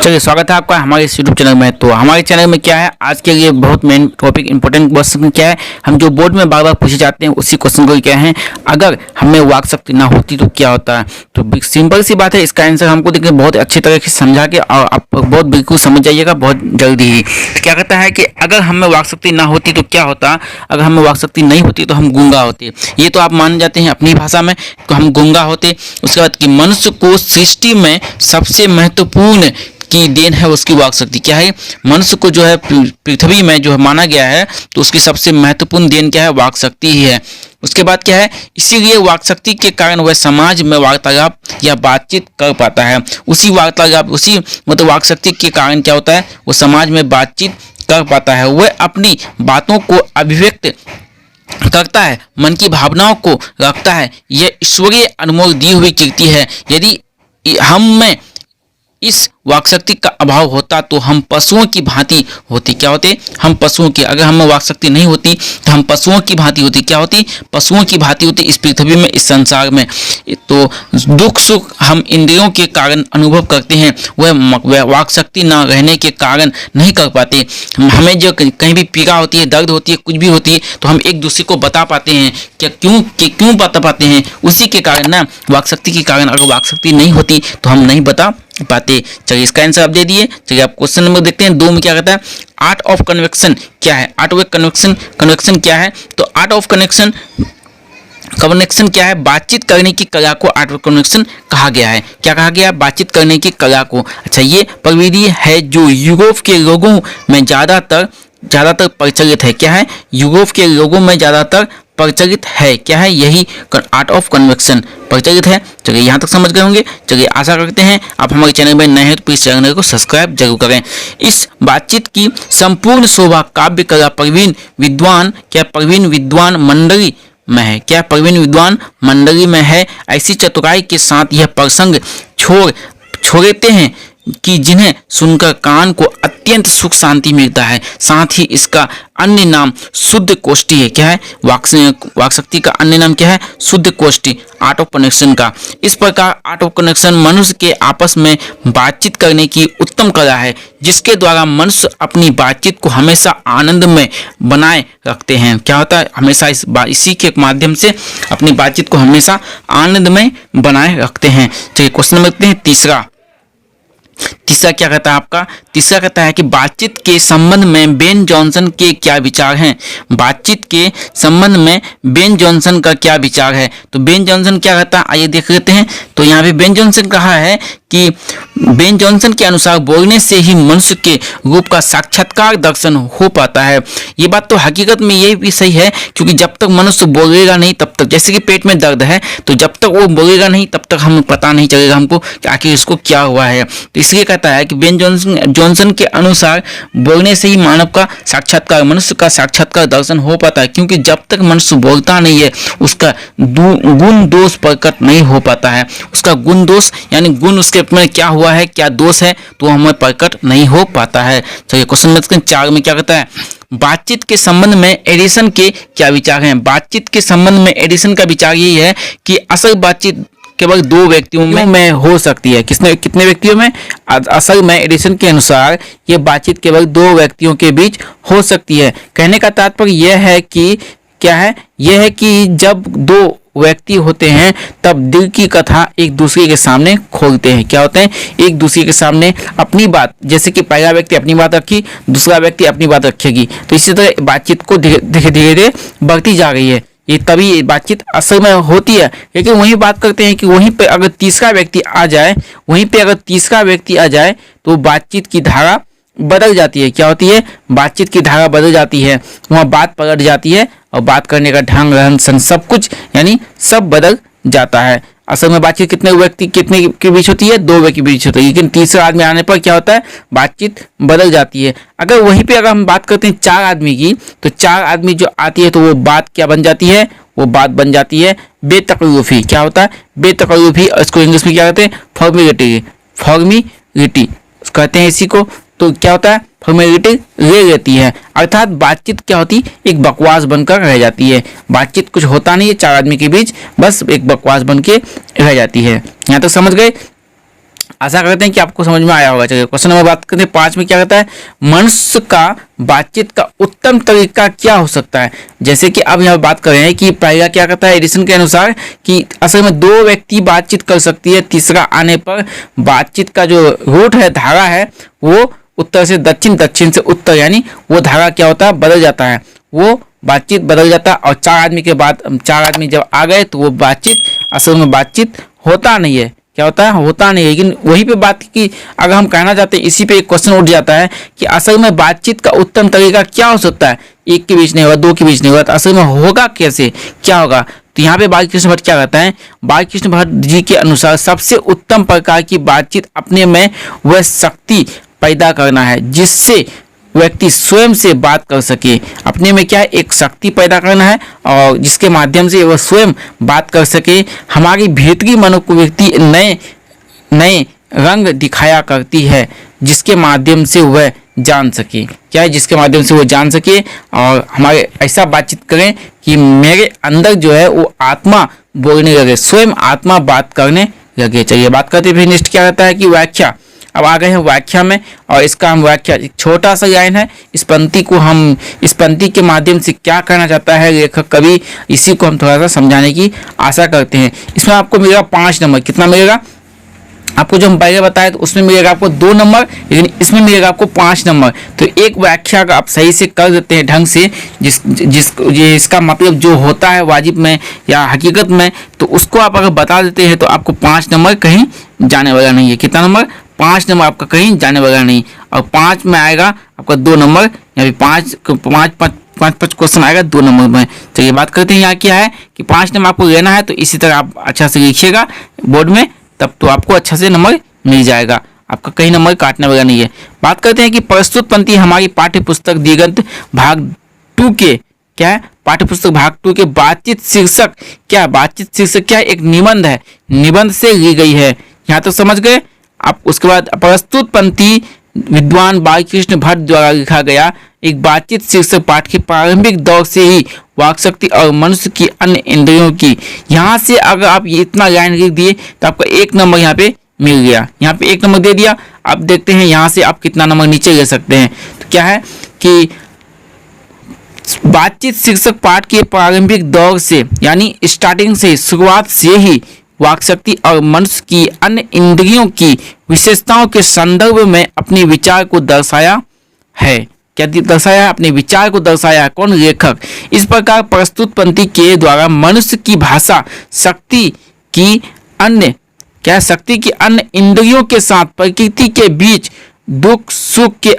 चलिए स्वागत है आपका हमारे इस यूट्यूब चैनल में। तो हमारे चैनल में क्या है, आज के लिए बहुत मेन टॉपिक इंपॉर्टेंट क्वेश्चन क्या है, हम जो बोर्ड में बार बार पूछे जाते हैं उसी क्वेश्चन को क्या है, अगर हमें वाक शक्ति ना होती तो क्या होता है। तो सिंपल सी बात है, इसका आंसर हमको देखिए बहुत अच्छी तरह से समझा के और आप बहुत बिल्कुल समझ जाइएगा बहुत जल्दी ही। तो क्या कहता है कि अगर हमें वाक शक्ति ना होती तो क्या होता, अगर हमें वाक शक्ति नहीं होती तो हम गूंगा होते। ये तो आप मान जाते हैं अपनी भाषा में, तो हम गूंगा होते। उसके बाद कि मनुष्य को सृष्टि में सबसे महत्वपूर्ण की देन है उसकी वाक शक्ति। क्या है, मनुष्य को जो है पृथ्वी में जो है माना गया है तो उसकी सबसे महत्वपूर्ण देन क्या है, वाक शक्ति ही है। उसके बाद क्या है, इसीलिए वाक शक्ति के कारण वह समाज में वार्तालाप या बातचीत कर पाता है। उसी वार्तालाप मतलब वाक शक्ति के कारण क्या होता है, वो समाज में बातचीत कर पाता है, वह अपनी बातों को अभिव्यक्त करता है, मन की भावनाओं को रखता है। यह ईश्वरीय अनमोल दी हुई कीर्ति है। यदि हम में इस वाक शक्ति का अभाव होता तो हम पशुओं की भांति होती। क्या होते, हम पशुओं की। अगर हमें वाक शक्ति नहीं होती तो हम पशुओं की भांति होती। क्या होती, पशुओं की भांति होती इस पृथ्वी में, इस संसार में। तो दुख सुख हम इंद्रियों के कारण अनुभव करते हैं, वह वाक शक्ति ना रहने के कारण नहीं कर पाते। हमें जो कहीं भी पीड़ा होती है, दर्द होती है, कुछ भी होती है तो हम एक दूसरे को बता पाते हैं। क्या क्यों बता पाते हैं, उसी के कारण ना, वाक शक्ति के कारण। अगर वाक शक्ति नहीं होती तो हम नहीं बता पाते। चलिए इसका आंसर आप दे दिए। चलिए आप क्वेश्चन नंबर देखते हैं 2 में क्या कहता है, आर्ट ऑफ कन्वेक्शन क्या है। आर्ट ऑफ कन्वेक्शन क्या है, तो आर्ट ऑफ कन्वेक्शन क्या है, बातचीत करने की कला को आर्ट ऑफ कन्वेक्शन कहा गया है। क्या कहा गया, बातचीत करने की कला को। अच्छा, ये प्रविधि है जो यूरोप के लोगों में ज़्यादातर प्रचलित है। क्या है, यूरोप के लोगों में ज़्यादातर प्रचलित है। क्या है, यही आर्ट ऑफ कन्वेक्शन प्रचलित है। चलिए यहाँ तक समझ गए होंगे। चलिए आशा करते हैं आप हमारे चैनल में नए हैं तो प्लीज चैनल को सब्सक्राइब जरूर करें। इस बातचीत की संपूर्ण शोभा काव्य कला प्रवीण विद्वान मंडली में है। क्या प्रवीण विद्वान मंडली में है। ऐसी चतुराई के साथ यह प्रसंग छोड़ते हैं कि जिन्हें सुनकर कान को अत्यंत सुख शांति मिलता है। साथ ही इसका अन्य नाम शुद्ध कोष्ठी है। क्या है, वाक शक्ति का अन्य नाम क्या है, शुद्ध कोष्ठी, आर्ट ऑफ कनेक्शन का। इस प्रकार आर्ट ऑफ कनेक्शन मनुष्य के आपस में बातचीत करने की उत्तम कला है, जिसके द्वारा मनुष्य अपनी बातचीत को हमेशा आनंद में बनाए रखते हैं। क्या होता है, हमेशा इसी के माध्यम से अपनी बातचीत को हमेशा आनंद में बनाए रखते हैं। चलिए क्वेश्चन नंबर देखते हैं तीसरा क्या कहता है आपका, तीसरा कहता है कि बातचीत के संबंध में बेन जॉनसन के क्या विचार हैं। बातचीत के संबंध में बेन जॉनसन का क्या विचार है। तो बेन जॉनसन क्या कहता है, आइए देख लेते हैं। तो यहाँ पे बेन जॉनसन कहा है कि बेन जॉनसन के अनुसार बोलने से ही मनुष्य के रूप का साक्षात्कार दर्शन हो पाता है। ये बात तो हकीकत में ये भी सही है, क्योंकि जब तक मनुष्य बोलेगा नहीं तब तक, जैसे कि पेट में दर्द है तो जब तक वो बोलेगा नहीं तब तक हमें पता नहीं चलेगा हमको कि आखिर इसको क्या हुआ है। तो इसलिए कहता है कि बेन जॉनसन के अनुसार बोलने से ही मानव का साक्षात्कार, मनुष्य का साक्षात्कार दर्शन हो पाता है, क्योंकि जब तक मनुष्य बोलता नहीं है उसका गुण दोष प्रकट नहीं हो पाता है। उसका गुण दोष यानी गुण उसके में क्या हुआ है, क्या दोष है, तो हमें प्रकट नहीं हो पाता है। चलिए क्वेश्चन नंबर 4 में क्या कहता है, बातचीत के संबंध में एडिसन के क्या विचार हैं। बातचीत के संबंध में एडिसन का विचार यही है कि असल बातचीत केवल 2 व्यक्तियों में हो सकती है। कितने व्यक्तियों में, असल में एडिसन के अनुसार ये बातचीत केवल 2 व्यक्तियों के बीच हो सकती है। कहने का तात्पर्य यह है कि क्या है, यह है कि जब 2 व्यक्ति होते हैं तब दिल की कथा एक दूसरे के सामने खोलते हैं। क्या होते हैं, एक दूसरे के सामने अपनी बात, जैसे कि पहला व्यक्ति अपनी बात रखी, दूसरा व्यक्ति अपनी बात रखेगी, तो इसी तरह बातचीत को धीरे धीरे बढ़ती जा रही है। ये तभी बातचीत असल में होती है। लेकिन वही बात करते हैं कि वहीं पे अगर तीसरा व्यक्ति आ जाए तो बातचीत की धारा बदल जाती है। क्या होती है, बातचीत की धारा बदल जाती है, वहाँ बात पलट जाती है और बात करने का ढंग, रहन सहन, सब कुछ यानी सब बदल जाता है। असल में बातचीत कितने के बीच होती है, 2 व्यक्ति के बीच होती है, लेकिन तीसरा आदमी आने पर क्या होता है, बातचीत बदल जाती है। अगर वहीं पे अगर हम बात करते हैं 4 आदमी की, तो 4 आदमी जो आती है तो वो बात क्या बन जाती है, वो बात बन जाती है बेतकल्लुफी। क्या होता है, बेतकल्लुफी। इसको इंग्लिश में क्या कहते हैं, फॉर्मेलिटी कहते हैं इसी को। तो क्या होता है, फॉर्मेलिटी ले लेती है, अर्थात बातचीत क्या होती, एक बकवास बनकर रह जाती है। बातचीत कुछ होता नहीं है 4 आदमी के बीच, बस एक बकवास बन के रह जाती है। यहाँ तक समझ गए। आशा करते हैं कि आपको समझ में आया होगा। चलिए क्वेश्चन नंबर बात करते हैं 5 में। क्या कहता है, मनुष्य का बातचीत का उत्तम तरीका क्या हो सकता है। जैसे कि अब यहाँ बात कर रहे हैं कि पहला क्या कहता है एडिसन के अनुसार कि असल में 2 व्यक्ति बातचीत कर सकती है, तीसरा आने पर बातचीत का जो रूट है, धारा है, वो उत्तर से दक्षिण, दक्षिण से उत्तर, यानी वो धारा क्या होता है बदल जाता है, वो बातचीत बदल जाता है। और 4 आदमी के बाद 4 आदमी जब आ गए तो वो बातचीत असल में बातचीत होता नहीं है। क्या होता है, होता नहीं है। लेकिन वहीं पे बात की अगर हम कहना चाहते हैं, इसी पे एक क्वेश्चन उठ जाता है कि असल में बातचीत का उत्तम तरीका क्या हो सकता है। 1 के बीच नहीं होगा, 2 के बीच नहीं होगा, तो असल में होगा कैसे, क्या होगा। तो यहाँ पे बालकृष्ण भट्ट क्या कहता है, बालकृष्ण भट्ट जी के अनुसार सबसे उत्तम प्रकार की बातचीत अपने में वह शक्ति पैदा करना है जिससे व्यक्ति स्वयं से बात कर सके। अपने में क्या है, एक शक्ति पैदा करना है और जिसके माध्यम से वह स्वयं बात कर सके। हमारी भीतरी मनोवृत्ति नए नए रंग दिखाया करती है जिसके माध्यम से वह जान सके। क्या है, जिसके माध्यम से वो जान सके और हमारे ऐसा बातचीत करें कि मेरे अंदर जो है वो आत्मा बोलने लगे, स्वयं आत्मा बात करने लगे। चलिए बात करते फिर नेक्स्ट क्या कहता है कि व्याख्या। अब आ गए हैं व्याख्या में और इसका हम व्याख्या, एक छोटा सा लाइन है, इस पंक्ति को हम, इस पंक्ति के माध्यम से क्या कहना चाहता है लेखक कवि, इसी को हम थोड़ा सा समझाने की आशा करते हैं। इसमें आपको मिलेगा 5 नंबर। कितना मिलेगा आपको, जो हम पहले बताए तो उसमें मिलेगा आपको 2 नंबर, लेकिन इसमें मिलेगा आपको 5 नंबर। तो एक व्याख्या का आप सही से कर देते हैं ढंग से, जिसका मतलब जो होता है वाजिब में या हकीकत में, तो उसको आप अगर बता देते हैं तो आपको 5 नंबर कहीं जाने वाला नहीं है। कितना नंबर, 5 नंबर आपका कहीं जाने वाला नहीं। और 5 में आएगा आपका 2 नंबर, या 5 क्वेश्चन आएगा 2 नंबर में। चलिए बात करते हैं यहाँ क्या है कि 5 नंबर आपको लेना है, तो इसी तरह आप अच्छा से लिखिएगा बोर्ड में, तब तो आपको अच्छा से नंबर मिल जाएगा, आपका कहीं नंबर काटने वाला नहीं है। बात करते हैं कि प्रस्तुत पंक्ति हमारी पाठ्य पुस्तक दिगंत भाग 2 के क्या है, पाठ्य पुस्तक भाग 2 के बातचीत शीर्षक क्या है, बातचीत शीर्षक क्या है, एक निबंध है, निबंध से ली गई है। यहाँ तो समझ गए आप। उसके बाद प्रस्तुत पंक्ति विद्वान बालकृष्ण भट्ट द्वारा लिखा गया एक बातचीत शीर्षक पाठ के प्रारंभिक दौर से ही वाक शक्ति और मनुष्य की अन्य इंद्रियों की। यहाँ से अगर आप ये इतना लाइन लिख दिए तो आपका 1 नंबर यहाँ पे मिल गया, यहाँ पे 1 नंबर दे दिया। अब देखते हैं यहाँ से आप कितना नंबर नीचे ले सकते हैं। तो क्या है कि बातचीत शीर्षक पाठ के प्रारंभिक दौर से, यानी स्टार्टिंग से, शुरुआत से ही वाक शक्ति और मनुष्य की अन्य इंद्रियों की विशेषताओं के संदर्भ में अपने विचार को दर्शाया है। क्या दर्शाया है, अपने विचार को दर्शाया है। कौन, लेखक। इस प्रकार प्रस्तुत पंक्ति के द्वारा मनुष्य की भाषा शक्ति की अन्य क्या, शक्ति की अन्य इंद्रियों के साथ प्रकृति के बीच दुख सुख के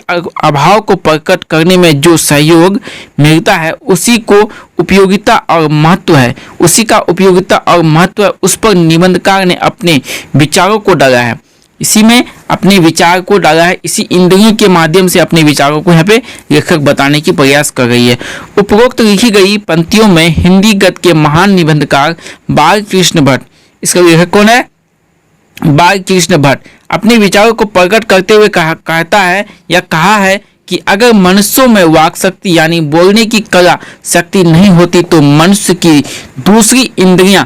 अभाव को प्रकट करने में जो सहयोग मिलता है उसी को उपयोगिता और महत्व है, उसी का उपयोगिता और महत्व है। उस पर निबंधकार ने अपने विचारों को डाला है, इसी में अपने विचार को डाला है, इसी इंद्रियों के माध्यम से अपने विचारों को यहाँ पे लेखक बताने की प्रयास कर रही है। उपरोक्त लिखी गई पंक्तियों में हिंदी गद्य के महान निबंधकार बालकृष्ण भट्ट, इसका लेखक कौन है, बालकृष्ण भट्ट, अपने विचारों को प्रकट करते हुए कहता है या कहा है कि अगर मनुष्यों में वाक शक्ति यानी बोलने की कला शक्ति नहीं होती तो मनुष्य की दूसरी इंद्रियां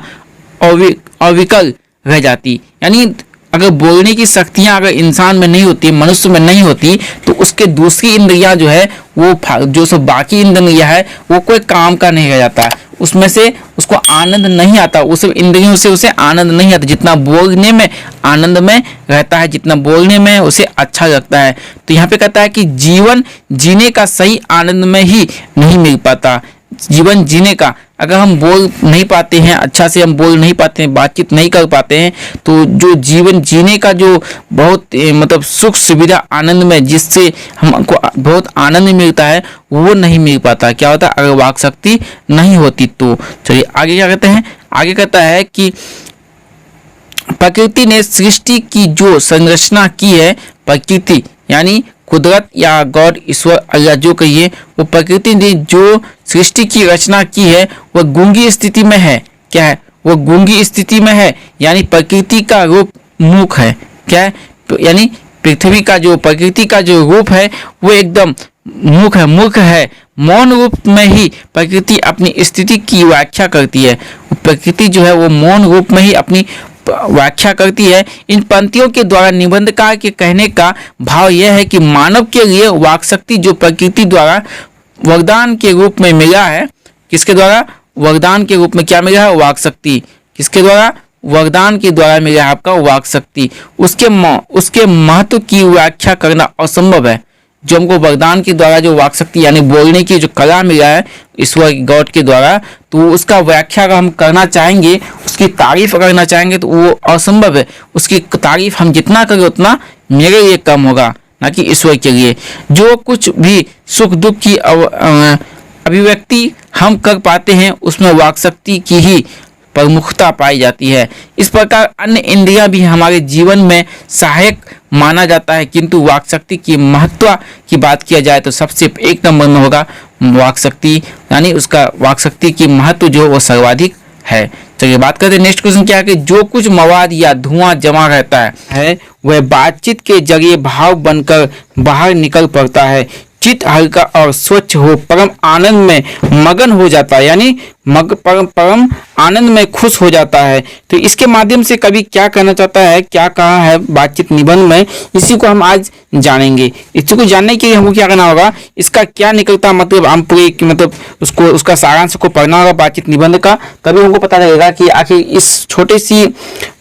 अविकल रह जाती। यानी अगर बोलने की शक्तियां अगर इंसान में नहीं होती, मनुष्य में नहीं होती, तो उसके दूसरी इंद्रियां जो है वो जो सब बाकी इंद्रियां है वो कोई काम का नहीं रह जाता है, उसमें से उसको आनंद नहीं आता, उस सब इंद्रियों से उसे आनंद नहीं आता। जितना बोलने में आनंद में रहता है, जितना बोलने में उसे अच्छा लगता है। तो यहाँ पे कहता है कि जीवन जीने का सही आनंद में ही नहीं मिल पाता। जीवन जीने का अगर हम बोल नहीं पाते हैं, अच्छा से हम बोल नहीं पाते हैं, बातचीत नहीं कर पाते हैं, तो जो जीवन जीने का जो बहुत मतलब सुख सुविधा आनंद में जिससे हमको बहुत आनंद मिलता है वो नहीं मिल पाता। क्या होता है, अगर वाक शक्ति नहीं होती तो। चलिए आगे क्या कहते हैं, आगे कहता है कि प्रकृति ने सृष्टि की जो संरचना की है, प्रकृति यानी कुदरत या गॉड, ईश्वर, अल्लाह जो कहिए, वो प्रकृति ने जो सृष्टि की रचना की है वह गूंगी स्थिति में है। क्या है, वो गूंगी स्थिति में है, यानी प्रकृति का रूप मूक है। क्या है, यानी पृथ्वी का जो प्रकृति का जो रूप है वो एकदम मूक है, मूर्ख है। मौन रूप में ही प्रकृति अपनी स्थिति की व्याख्या करती है। प्रकृति जो है वो मौन रूप में ही अपनी व्याख्या करती है। इन पंक्तियों के द्वारा निबंधकार के कहने का भाव यह है कि मानव के लिए वाक शक्ति जो प्रकृति द्वारा वरदान के रूप में मिला है, किसके द्वारा वरदान के रूप में क्या मिला है, वाक शक्ति, किसके द्वारा वरदान के द्वारा मिला है आपका वाक शक्ति, उसके महत्व की व्याख्या करना असंभव है। जो हमको वरदान के द्वारा जो वाक शक्ति यानी बोलने की जो कला मिला है ईश्वर गॉड के द्वारा, तो उसका व्याख्या अगर हम करना चाहेंगे, उसकी तारीफ करना चाहेंगे तो वो असंभव है। उसकी तारीफ हम जितना करें उतना मेरे लिए कम होगा, ना कि ईश्वर के लिए। जो कुछ भी सुख दुख की अभिव्यक्ति हम कर पाते हैं उसमें वाक शक्ति की ही प्रमुखता पाई जाती है। इस प्रकार अन्य इंद्रियां भी हमारे जीवन में सहायक माना जाता है, किंतु वाक शक्ति की महत्व की बात किया जाए तो सबसे एक नंबर में होगा वाक शक्ति, यानी उसका वाक शक्ति की महत्व जो वो सर्वाधिक है। चलिए बात करते हैं नेक्स्ट क्वेश्चन क्या है कि जो कुछ मवाद या धुआं जमा रहता है वह बातचीत के जरिए भाव बनकर बाहर निकल पड़ता है। चित्त हल्का और स्वच्छ हो परम आनंद में मगन हो जाता है, यानी परम आनंद में खुश हो जाता है। तो इसके माध्यम से कवि क्या कहना चाहता है, क्या कहा है बातचीत निबंध में, इसी को हम आज जानेंगे। इसी को जानने के लिए हमको क्या करना होगा, इसका क्या निकलता मतलब हम पूरे मतलब उसका सारांश को पढ़ना होगा बातचीत निबंध का, तभी हमको पता लगेगा कि आखिर इस छोटी सी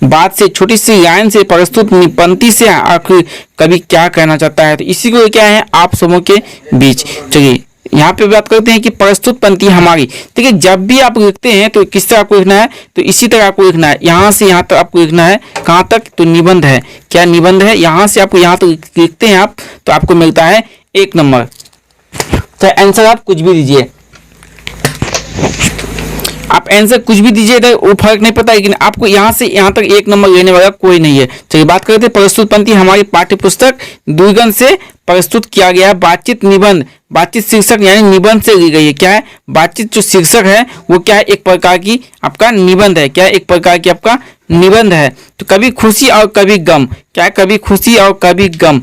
बात से, छोटी सी लाइन से, प्रस्तुत पंक्ति से आखिर कवि क्या कहना चाहता है। तो इसी को क्या है आप सबों के बीच। चलिए यहाँ पे बात करते हैं कि प्रस्तुत पंक्ति हमारी, देखिए जब भी आप लिखते हैं तो किस तरह आपको लिखना है, तो इसी तरह आपको लिखना है। यहाँ से यहाँ तक आपको लिखना है, कहाँ तक, तो निबंध है, क्या निबंध है, यहाँ से आपको यहाँ तक लिखते हैं आप तो आपको मिलता है 1 नंबर। तो आंसर आप कुछ भी दीजिए, आप आंसर कुछ भी दीजिए तो वो फर्क नहीं पड़ता, लेकिन आपको यहाँ से यहाँ तक 1 नंबर लेने वाला कोई नहीं है। चलिए बात करते हैं प्रस्तुत पंक्ति हमारी पाठ्य पुस्तक द्विगन से प्रस्तुत किया गया बातचीत निबंध। बातचीत शीर्षक यानी निबंध से ली गई है। क्या है, बातचीत जो शीर्षक है वो क्या है, एक प्रकार की आपका निबंध है। क्या है, एक प्रकार की आपका निबंध है। तो कभी खुशी और कभी गम, क्या है, कभी खुशी और कभी गम,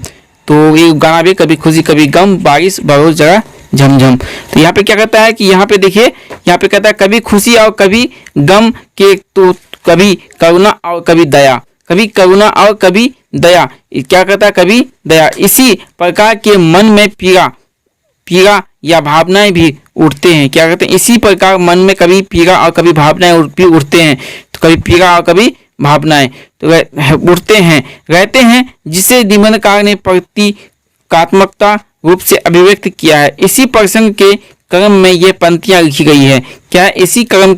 तो ये गाना भी कभी खुशी कभी गम, बारिश बरस जगह झमझम। तो यहाँ पे क्या कहता है कि यहाँ पे देखिए, यहाँ पे कहता है कभी खुशी और कभी गम के, तो कभी करुणा और कभी दया, कभी करुणा और कभी दया, क्या कहता है, कभी दया। इसी प्रकार के मन में पीड़ा या भावनाएं भी उठते हैं। क्या कहते हैं, इसी प्रकार मन में कभी पीड़ा और कभी भावनाएं भी उठते हैं। तो कभी पीड़ा और कभी भावनाएं तो उठते हैं, रहते हैं, जिसे निबंधकार ने प्रतीकात्मकता रूप से अभिव्यक्त किया है। इसी प्रसंग के क्रम में ये पंक्तियां लिखी गई है। क्या है, इसी क्रम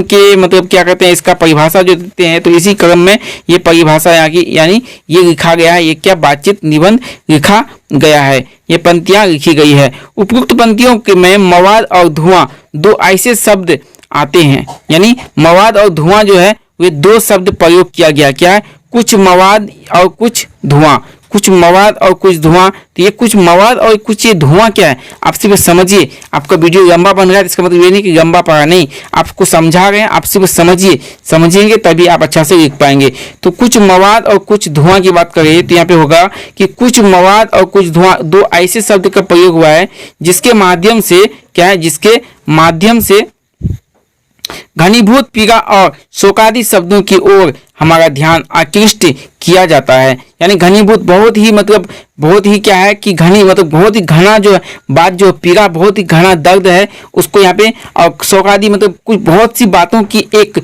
के मतलब क्या कहते हैं, इसका परिभाषा जो देते हैं, तो इसी क्रम में ये परिभाषा यहाँ की यानी ये लिखा गया है। ये क्या बातचीत निबंध लिखा गया है, ये पंक्तियां लिखी गई है। उपयुक्त पंक्तियों में मवाद और धुआं दो ऐसे शब्द आते हैं, यानी मवाद और धुआं जो है वे 2 शब्द प्रयोग किया गया। क्या है, कुछ मवाद और कुछ धुआं, कुछ मवाद और कुछ धुआं। तो ये कुछ मवाद और कुछ ये धुआं क्या है, आप सिर्फ समझिए। आपका वीडियो लंबा बन रहा है इसका मतलब ये नहीं कि लंबा पढ़ा नहीं, आपको समझा रहे हैं, आप सिर्फ समझिए, समझेंगे तभी आप अच्छा से लिख पाएंगे। तो कुछ मवाद और कुछ धुआं की बात करें तो यहाँ पे होगा कि कुछ मवाद और कुछ धुआं 2 ऐसे शब्द का प्रयोग हुआ है जिसके माध्यम से क्या है, जिसके माध्यम से घनीभूत पीड़ा और शोकादि शब्दों की ओर हमारा ध्यान आकृष्ट किया जाता है। यानी घनीभूत बहुत ही मतलब बहुत ही क्या है कि घनी मतलब बहुत ही घना जो बात जो पीड़ा बहुत ही घना दर्द है उसको यहाँ पे, और शोकादि मतलब कुछ बहुत सी बातों की एक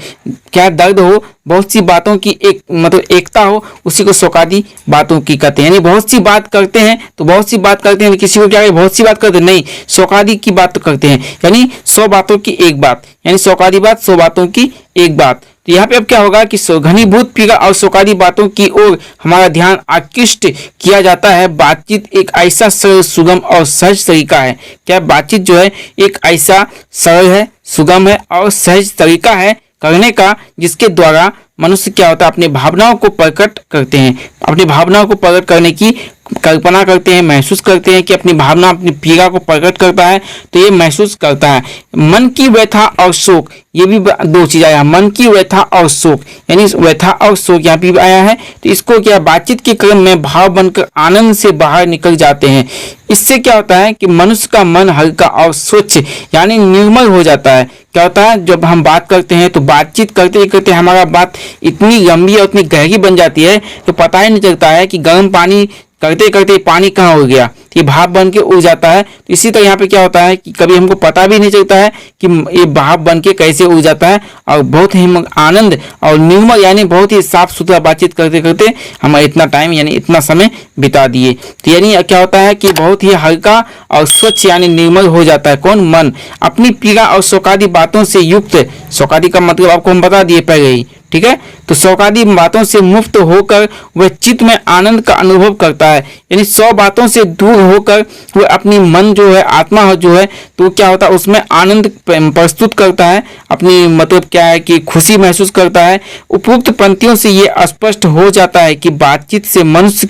क्या दर्द हो, बहुत सी बातों की एक मतलब एकता हो, उसी को शोकादि बातों की कहते हैं। यानी बहुत सी बात करते हैं तो बहुत सी बात करते हैं, किसी को क्या बहुत सी बात करते नहीं, शोकादि की बात करते हैं, यानी 100 बातों की एक बात, यानी शोकादि बात 100 बातों की एक बात। तो यहाँ पे अब क्या होगा कि घनीभूत पीड़ा और शोकादि बातों की ओर हमारा ध्यान आकृष्ट किया जाता है। बातचीत एक ऐसा सरल, सुगम और सहज तरीका है। क्या बातचीत जो है एक ऐसा सरल है, सुगम है और सहज तरीका है करने का, जिसके द्वारा मनुष्य क्या होता है, अपने भावनाओं को प्रकट करते हैं, अपनी भावनाओं को प्रकट करने की कल्पना करते हैं, महसूस करते हैं कि अपनी भावना अपनी पीड़ा को प्रकट करता है, तो ये महसूस करता है। मन की व्यथा और शोक, ये भी दो चीज आया, मन की व्यथा और शोक, यानी व्यथा और शोक यहाँ पे भी आया है। तो इसको क्या, बातचीत के क्रम में भाव बनकर आनंद से बाहर निकल जाते हैं। इससे क्या होता है कि मनुष्य का मन हल्का और स्वच्छ यानी निर्मल हो जाता है। क्या होता है, जब हम बात करते हैं तो बातचीत करते करते हमारा बात इतनी लंबी और इतनी गहरी बन जाती है तो पता ही नहीं चलता है कि गर्म पानी करते करते पानी कहाँ हो गया, ये भाप बन के उड़ जाता है। तो इसी तरह यहाँ पे क्या होता है कि कभी हमको पता भी नहीं चलता है कि ये भाप बन के कैसे उड़ जाता है, और बहुत ही आनंद और निर्मल यानी बहुत ही साफ सुथरा बातचीत करते करते हम इतना टाइम यानी इतना समय बिता दिए। तो यानी क्या होता है कि बहुत ही हल्का और स्वच्छ यानी निर्मल हो जाता है कौन, मन। अपनी पीड़ा और शोकादी बातों से युक्त, शोकादी का मतलब आपको हम बता दिए पहले ही, ठीक है। तो शोकादी बातों से मुक्त होकर वह चित्त में आनंद का अनुभव करता है, यानी 100 बातों से दूर होकर वह अपनी मन जो है, आत्मा जो है, तो क्या होता है उसमें आनंद प्रस्तुत करता है, अपनी मतलब क्या है कि खुशी महसूस करता है। उपयुक्त पंक्तियों से ये स्पष्ट हो जाता है कि बातचीत से मनुष्य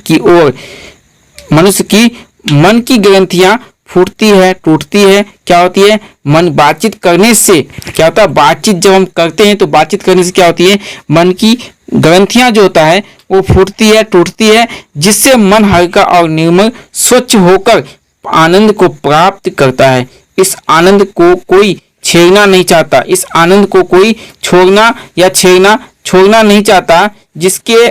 की मन की ग्रंथियां फूटती है, टूटती है। क्या होती है, मन बातचीत करने से क्या होता है, बातचीत जब हम करते हैं तो बातचीत करने से क्या होती है, मन की ग्रंथियां जो होता है वो फूटती है, टूटती है, जिससे मन हल्का और निर्मल स्वच्छ होकर आनंद को प्राप्त करता है। इस आनंद को कोई छेड़ना नहीं चाहता, इस आनंद को कोई छोड़ना नहीं चाहता,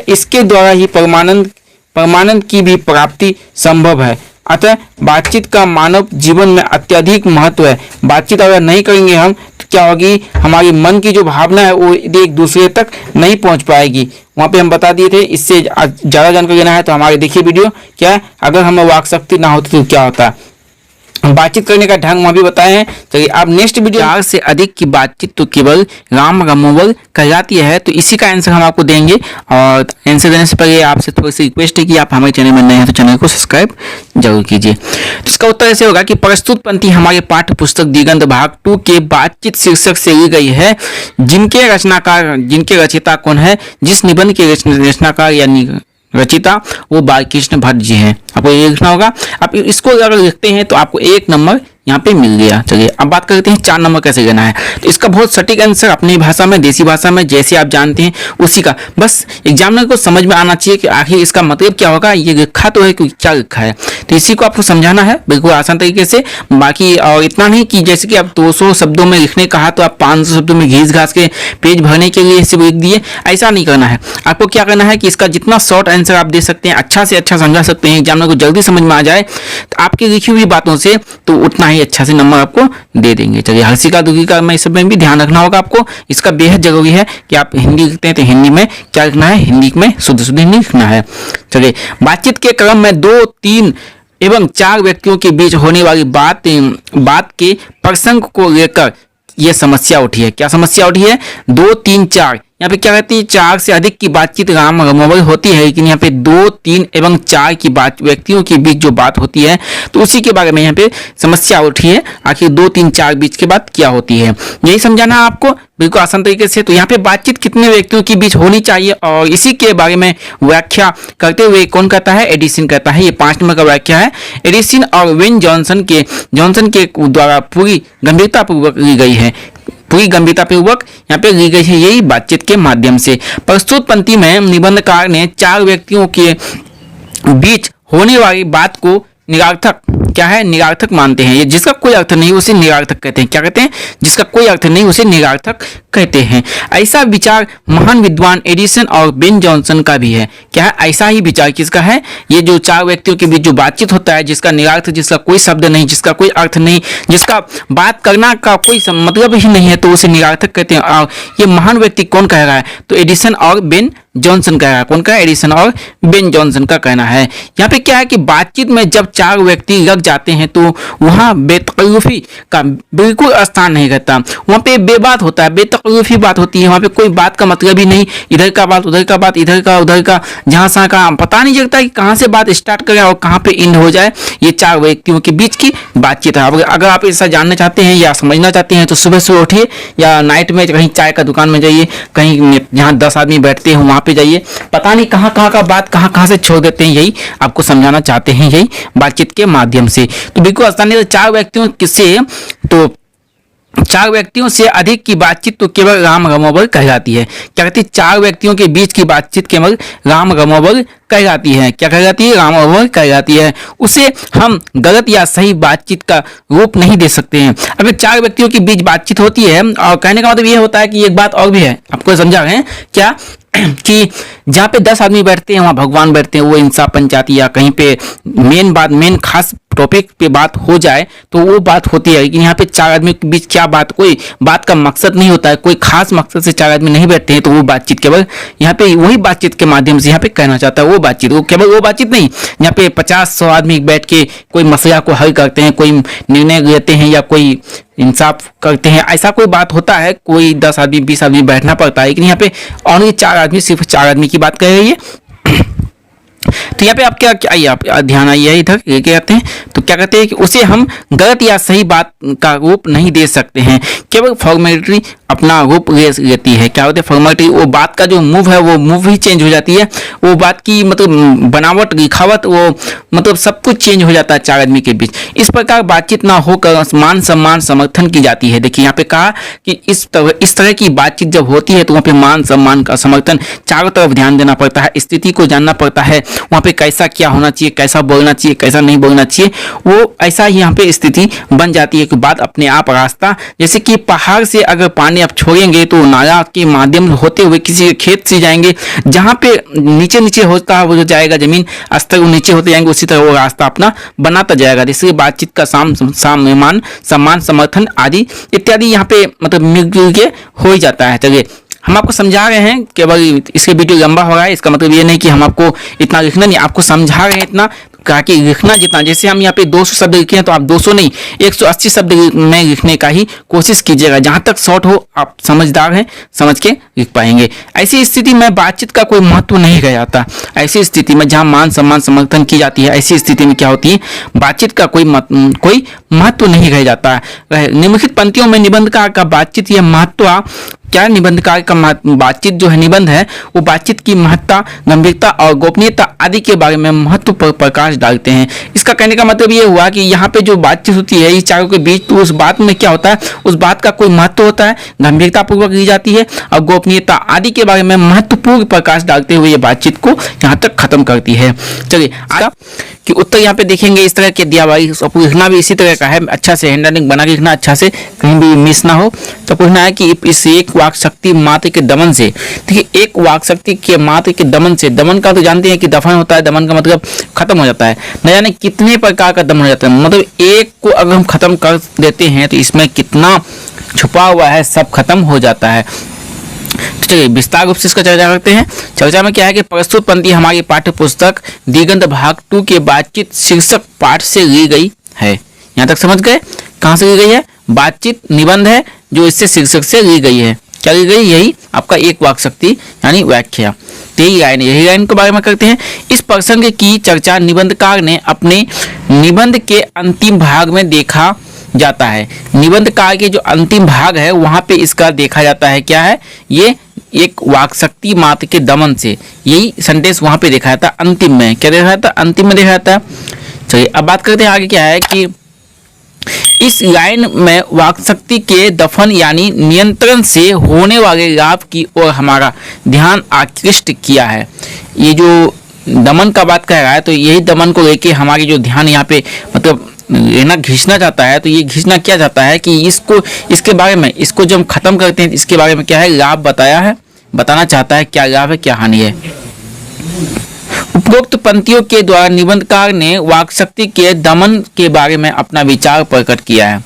इसके द्वारा ही परमानंद की भी प्राप्ति संभव है। अतः बातचीत का मानव जीवन में अत्यधिक महत्व है। बातचीत अगर नहीं करेंगे हम तो क्या होगी, हमारी मन की जो भावना है वो एक दूसरे तक नहीं पहुंच पाएगी। वहाँ पे हम बता दिए थे। इससे ज़्यादा जानकारी लेना है तो हमारे देखिए वीडियो क्या है, अगर हमें वाक शक्ति ना होती तो क्या होता है, बातचीत करने का ढंग वहाँ भी बताए हैं। चलिए अब नेक्स्ट वीडियो, 4 से अधिक की बातचीत तो केवल राम रमोवल कहलाती है। तो इसी का आंसर हम आपको देंगे, और आंसर देने से पहले आपसे थोड़ी सी रिक्वेस्ट है कि आप हमारे चैनल में नए हैं तो चैनल को सब्सक्राइब जरूर कीजिए। तो इसका उत्तर ऐसे होगा कि प्रस्तुत पंक्ति हमारे पाठ्य पुस्तक दिगंत भाग 2 के बातचीत शीर्षक से ली गई है, जिनके रचयिता कौन है, जिस निबंध के रचनाकार यानी रचिता वो बालकृष्ण भट्ट जी हैं। आपको ये लिखना होगा। आप इसको अगर लिखते हैं तो आपको 1 नंबर यहाँ पे मिल गया। चलिए अब बात करते हैं 4 नंबर कैसे लेना है। तो इसका बहुत सटीक आंसर अपनी भाषा में, देसी भाषा में जैसे आप जानते हैं उसी का, बस एग्जामिनर को समझ में आना चाहिए कि आखिर इसका मतलब क्या होगा, ये लिखा तो है कि क्या लिखा है। तो इसी को आपको समझाना है बिल्कुल आसान तरीके से। बाकी और इतना नहीं कि जैसे कि आप 200 शब्दों में लिखने कहा तो आप 500 शब्दों में घीस घास के पेज भरने के लिए सिर्फ लिख दिए, ऐसा नहीं करना है। आपको क्या करना है कि इसका जितना शॉर्ट आंसर आप दे सकते हैं, अच्छा से अच्छा समझा सकते हैं, एग्जामिनर को जल्दी समझ में आ जाए तो आपकी लिखी हुई बातों से, तो उतना ही अच्छा से नंबर आपको दे देंगे। चलिए हर्षिका दुर्गिका में इस सब में भी ध्यान रखना होगा आपको। इसका बेहद जरूरी है कि आप हिंदी लिखते हैं तो हिंदी में क्या लिखना है, हिंदी में शुद्ध हिंदी लिखना है। चलिए बातचीत के क्रम में 2, 3 एवं 4 व्यक्तियों के बीच होने वाली बात के प्रसंग को लेकर यह समस्या उठी है। क्या समस्या उठी है, 2, 3, 4 यहाँ पे क्या कहती है, 4 से अधिक की बातचीत राम रमोवल होती है, लेकिन यहाँ पे 2, 3 एवं 4 की बात व्यक्तियों के बीच जो बात होती है तो उसी के बारे में यहाँ पे समस्या उठी है। आखिर 2, 3, 4 बीच के बाद क्या होती है, यही समझाना है आपको बिल्कुल आसान तरीके से। तो यहाँ पे बातचीत कितने व्यक्तियों के बीच होनी चाहिए और इसी के बारे में व्याख्या करते हुए कौन कहता है, एडिसन कहता है। ये 5 नंबर का व्याख्या है। एडिसन और वेन जॉनसन के द्वारा पूरी गंभीरतापूर्वक ली गई है, पूरी गंभीरतापूर्वक यहाँ पे ली गई है, यही बातचीत के माध्यम से। प्रस्तुत पंक्ति में निबंधकार ने 4 व्यक्तियों के बीच होने वाली बात को निरार्थक, क्या है, निरार्थक मानते हैं। ये जिसका कोई अर्थ नहीं उसे निरार्थक कहते हैं। क्या कहते हैं, जिसका कोई अर्थ नहीं उसे निरार्थक कहते हैं। ऐसा विचार महान विद्वान एडिसन और बेन जॉनसन का भी है। क्या है, ऐसा ही विचार किसका है, ये जो 4 व्यक्तियों के बीच जो बातचीत होता है, जिसका निरार्थ, जिसका कोई शब्द नहीं, जिसका कोई अर्थ नहीं, जिसका बात करना का कोई मतलब ही नहीं है, तो उसे निरार्थक कहते हैं। और ये महान व्यक्ति कौन कह रहा है, तो एडिसन और बेन जॉनसन कह रहा है। कौन कहा, एडिसन और बेन जॉनसन का कहना है। यहाँ पे क्या है कि बातचीत में जब 4 व्यक्ति लग जाते हैं तो वहाँ बेतकल्लुफ़ी का बिल्कुल स्थान नहीं रहता। वहाँ पे बेबात होता है, बेतकल्लुफ़ी बात होती है। वहाँ पे कोई बात का मतलब ही नहीं, इधर का बात उधर का बात, इधर का उधर का, जहाँ सहाँ का पता नहीं चलता कि कहाँ से बात स्टार्ट करें और कहाँ पे एंड हो जाए। ये चार व्यक्तियों के बीच की बातचीत है। अगर आप ऐसा जानना चाहते हैं या समझना चाहते हैं तो सुबह सुबह उठिए या नाइट में कहीं चाय का दुकान में जाइए, कहीं जहाँ 10 आदमी बैठते हैं वहाँ पे जाइए। पता नहीं कहाँ कहाँ का बात कहाँ कहाँ से छोड़ देते हैं। यही आपको समझाना चाहते हैं, यही बातचीत के माध्यम से। तो बिल्कुल आसान है। चार व्यक्तियों से तो चार व्यक्तियों से अधिक की बातचीत तो केवल राम रमोबर कहलाती है। क्या कहती है? चार व्यक्तियों के बीच की बातचीत केवल राम रमोबर कहलाती है। क्या कहलाती है? राम रमोबर कहलाती है। उसे हम गलत या सही बातचीत का रूप नहीं दे सकते हैं। अगर चार व्यक्तियों के बीच बातचीत होती है, और कहने का मतलब ये होता है कि एक बात और भी है, आपको समझा रहे हैं क्या कि जहाँ पे 10 आदमी बैठते हैं वहाँ भगवान बैठते हैं, वो इंसाफ पंचायती या कहीं पे मेन खास टॉपिक पे बात हो जाए तो वो बात होती है। लेकिन यहाँ पे चार आदमी के बीच क्या बात, कोई बात का मकसद नहीं होता है, कोई खास मकसद से चार आदमी नहीं बैठते हैं, तो वो बातचीत केवल यहाँ पे वही बातचीत के माध्यम से यहाँ पे कहना चाहता है। वो बातचीत, वो केवल वो बातचीत नहीं यहाँ पे 50-100 आदमी बैठ के कोई मसला को हल करते हैं, कोई निर्णय लेते हैं या कोई इंसाफ करते हैं, ऐसा कोई बात होता है। कोई 10 आदमी 20 आदमी बैठना पड़ता है, लेकिन यहाँ पे ओनली 4 आदमी, सिर्फ 4 आदमी की बात कर रही है। तो यहाँ पे आप क्या क्या आइए, आप ध्यान आइए इधर, ये क्या कहते हैं? तो क्या कहते हैं कि उसे हम गलत या सही बात का रूप नहीं दे सकते हैं, केवल फॉर्मेलिटी अपना रूप लेती है। क्या होता है फॉर्मेलिटी? वो बात का जो मूव है वो मूव ही चेंज हो जाती है, वो बात की मतलब बनावट, लिखावट, वो मतलब सब कुछ चेंज हो जाता है चार आदमी के बीच। इस प्रकार बातचीत ना होकर मान सम्मान समर्थन की जाती है। देखिए यहाँ पे कहा कि इस तरह की बातचीत जब होती है तो वहाँ पे मान सम्मान का समर्थन, चारों तरफ ध्यान देना पड़ता है, स्थिति को जानना पड़ता है, वहाँ पे कैसा क्या होना चाहिए, कैसा बोलना चाहिए, कैसा नहीं बोलना चाहिए, वो ऐसा ही यहाँ पे स्थिति बन जाती है कि बात अपने आप रास्ता, जैसे कि पहाड़ से अगर पानी आप छोड़ेंगे तो नाला के माध्यम होते हुए किसी खेत से जाएंगे, जहाँ पे नीचे नीचे होता है वो जो जाएगा, जमीन स्तर नीचे होते जाएंगे, उसी तरह वो रास्ता अपना बनाता जाएगा। जैसे बातचीत का मान सम्मान समर्थन आदि इत्यादि यहाँ पे मतलब मिलजुल के हो ही जाता है। चलिए हम आपको समझा रहे हैं, केवल इसके वीडियो लंबा हो रहा है, इसका मतलब ये नहीं कि हम आपको इतना लिखना नहीं, आपको समझा रहे हैं इतना कहा कि लिखना जितना, जैसे हम यहाँ पे 200 शब्द लिखे हैं तो आप 200 नहीं 180 शब्द में लिखने का ही कोशिश कीजिएगा, जहाँ तक शॉर्ट हो। आप समझदार हैं, समझ के लिख पाएंगे। ऐसी स्थिति में बातचीत का कोई महत्व नहीं रह जाता। ऐसी स्थिति में जहाँ मान सम्मान समर्थन की जाती है, ऐसी स्थिति में क्या होती है, बातचीत का कोई महत्व नहीं रह जाता है। निम्नलिखित पंक्तियों में निबंधकार का बातचीत यह महत्व क्या, निबंधकार का बातचीत जो है निबंध है, वो बातचीत की महत्ता, गंभीरता और गोपनीयता आदि के बारे में महत्व पर प्रकाश डालते हैं। इसका कहने का मतलब ये हुआ कि यहाँ पे जो बातचीत होती है इस चारों के बीच, तो उस बात में क्या होता है, उस बात का कोई महत्व होता है, गंभीरता पूर्वक ली जाती है और गोपनीयता आदि के बारे में महत्वपूर्ण प्रकाश डालते हुए ये बातचीत को यहाँ तक खत्म करती है। चलिए आगे कि उत्तर यहाँ पे देखेंगे इस तरह के दिया हुआ, लिखना भी इसी तरह का है, अच्छा से हैंडराइटिंग बना के लिखना, अच्छा से कहीं भी मिस ना हो। तो पूछना है कि इस एक वाक शक्ति मात्र के दमन से, देखिए एक वाक शक्ति के मात्र के दमन से, दमन का तो जानते हैं कि दफन होता है, दमन का मतलब खत्म हो जाता है, न जाने कितने प्रकार का दमन हो जाता है, मतलब एक को अगर हम खत्म कर देते हैं तो इसमें कितना छुपा हुआ है सब खत्म हो जाता है। तो चलिए विस्तार रूप से इसका चर्चा करते हैं। चर्चा में क्या है कि प्रस्तुत पंक्ति हमारी पाठ्य पुस्तक दिगंत भाग 2 के बातचीत शीर्षक पाठ से ली गई है। यहाँ तक समझ गए? कहाँ से ली गई है? बातचीत निबंध है जो इससे शीर्षक से ली गई है। क्या ली गई? यही आपका एक वाक शक्ति यानी व्याख्या, यही लाइन के बारे में करते हैं। इस प्रसंग की चर्चा निबंधकार ने अपने निबंध के अंतिम भाग में देखा जाता है। निबंध काल के जो अंतिम भाग है वहां पे इसका देखा जाता है। क्या है ये? एक वाक शक्ति मात्र के दमन से, यही सेंटेंस वहां पे देखा जाता है अंतिम में। क्या देखा जाता है? अंतिम में देखा जाता है। चलिए अब बात करते हैं आगे। क्या है कि इस लाइन में वाक शक्ति के दफन यानी नियंत्रण से होने वाले लाभ की ओर हमारा ध्यान आकृष्ट किया है। ये जो दमन का बात कह रहा है तो यही दमन को लेके हमारी जो ध्यान यहाँ पे मतलब लेना खींचना चाहता है। तो ये खींचना क्या चाहता है कि इसको, इसके बारे में, इसको जब हम खत्म करते हैं इसके बारे में क्या है, लाभ बताया है, बताना चाहता है क्या लाभ है क्या हानि है। उपरोक्त पंक्तियों के द्वारा निबंधकार ने वाक शक्ति के दमन के बारे में अपना विचार प्रकट किया है।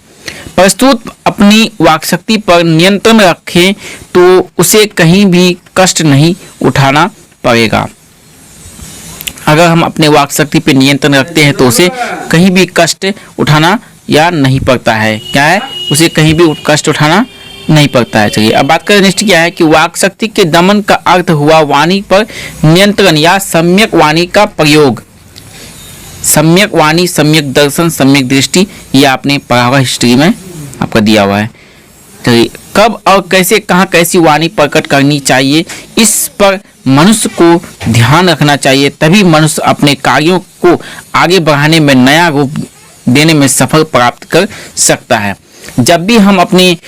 प्रस्तुत अपनी वाक शक्ति पर नियंत्रण रखें तो उसे कहीं भी कष्ट नहीं उठाना पड़ेगा। अगर हम अपने वाक शक्ति पे नियंत्रण रखते हैं तो उसे कहीं भी कष्ट उठाना या नहीं पड़ता है। क्या है, उसे कहीं भी कष्ट उठाना नहीं पड़ता है। चलिए अब बात करें नेक्स्ट क्या है कि वाक शक्ति के दमन का अर्थ हुआ वाणी पर नियंत्रण या सम्यक वाणी का प्रयोग। सम्यक वाणी, सम्यक दर्शन, सम्यक दृष्टि, ये आपने पढ़ा हुआ हिस्ट्री में आपका दिया हुआ है। चलिए कब और कैसे कहाँ कैसी वाणी प्रकट करनी चाहिए, इस पर मनुष्य को ध्यान रखना चाहिए, तभी मनुष्य अपने कार्यों को आगे बढ़ाने में नया रूप देने में सफल प्राप्त कर सकता है। जब भी हम अपनी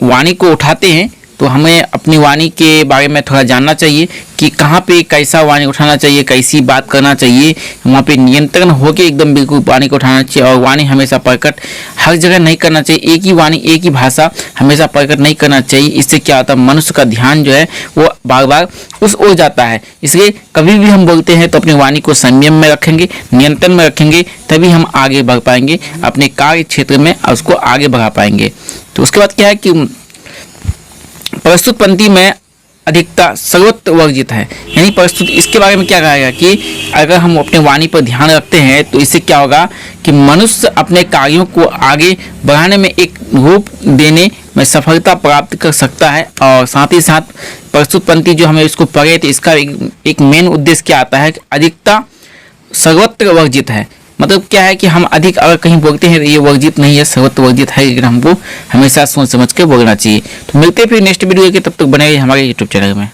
वाणी को उठाते हैं तो हमें अपनी वाणी के बारे में थोड़ा जानना चाहिए कि कहाँ पे कैसा वाणी उठाना चाहिए, कैसी बात करना चाहिए, वहाँ पे नियंत्रण होके एकदम बिल्कुल वाणी को उठाना चाहिए। और वाणी हमेशा प्रकट हर जगह नहीं करना चाहिए, एक ही वाणी एक ही भाषा हमेशा प्रकट नहीं करना चाहिए। इससे क्या होता है, मनुष्य का ध्यान जो है वो बार बार उस ओर जाता है। इसलिए कभी भी हम बोलते हैं तो अपनी वाणी को संयम में रखेंगे, नियंत्रण में रखेंगे, तभी हम आगे बढ़ पाएंगे अपने कार्य क्षेत्र में और उसको आगे बढ़ा पाएंगे। तो उसके बाद क्या है कि प्रस्तुत पंक्ति में अधिकता सर्वत्र वर्जित है। यानी प्रस्तुत, इसके बारे में क्या कहा गया कि अगर हम अपने वाणी पर ध्यान रखते हैं तो इससे क्या होगा कि मनुष्य अपने कार्यों को आगे बढ़ाने में एक रूप देने में सफलता प्राप्त कर सकता है। और साथ ही साथ प्रस्तुत पंक्ति जो हमें इसको पढ़े तो इसका एक मेन उद्देश्य क्या आता है कि अधिकता सर्वत्र वर्जित है। मतलब क्या है कि हम अधिक अगर कहीं बोलते हैं तो ये वर्जित नहीं है, सर्वत्र वर्जित है, लेकिन हमको हमेशा सोच समझ के बोलना चाहिए। तो मिलते हैं फिर नेक्स्ट वीडियो के, तब तक बने रहिए हमारे यूट्यूब चैनल में।